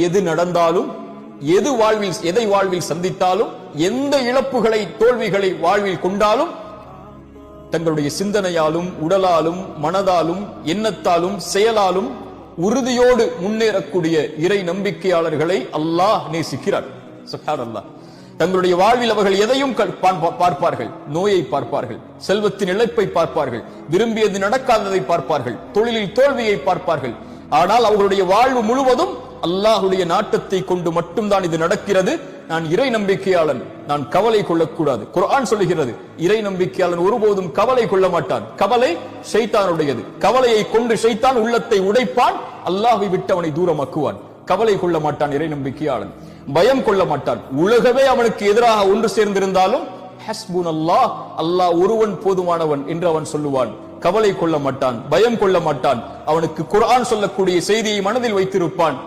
எது நடந்தாலும், எதை வாழ்வில் சந்தித்தாலும், எந்த இழப்புகளை தோல்விகளை வாழ்வில் கொண்டாலும் தங்களுடைய சிந்தனையாலும், உடலாலும், மனதாலும், எண்ணத்தாலும், செயலாலும் உறுதியோடு முன்னேறக்கூடிய இறை நம்பிக்கையாளர்களை அல்லாஹ் நேசிக்கிறார். சுப்ஹானல்லாஹ். தங்களுடைய வாழ்வில் அவர்கள் எதையும் பார்ப்பார்கள். நோயை பார்ப்பார்கள், செல்வத்தின் இழப்பை பார்ப்பார்கள், விரும்பியது நடக்காததை பார்ப்பார்கள், தொழிலில் தோல்வியை பார்ப்பார்கள். ஆனால் அவர்களுடைய வாழ்வு முழுவதும் அல்லாஹுடைய நாட்டத்தை கொண்டு மட்டும்தான் இது நடக்கிறது. நான் இறை நம்பிக்கையாளன், நான் கவலை கொள்ளக்கூடாது. குர்ஆன் சொல்லுகிறது, இறை நம்பிக்கையாளன் ஒருபோதும் கவலை கொள்ள மாட்டான். கவலை ஷைத்தானுடையது. கவலையை கொண்டு ஷைத்தான் உள்ளத்தை உடைப்பான், அல்லாஹ்வை விட்டு அவனை தூரமாக்குவான். கவலை கொள்ள மாட்டான் இறை நம்பிக்கையாளன். பயம் கொள்ள மாட்டான். உலகமே அவனுக்கு எதிராக ஒன்று சேர்ந்திருந்தாலும் ஹஸ்புனல்லாஹ், அல்லாஹ் ஒருவன் போதுமானவன் என்று அவன் சொல்லுவான். கவலை கொள்ள மாட்டான், பயம் கொள்ள மாட்டான். அவனுக்கு குர்ஆன் சொல்லக்கூடிய செய்தியை மனதில் வைத்திருப்பான்.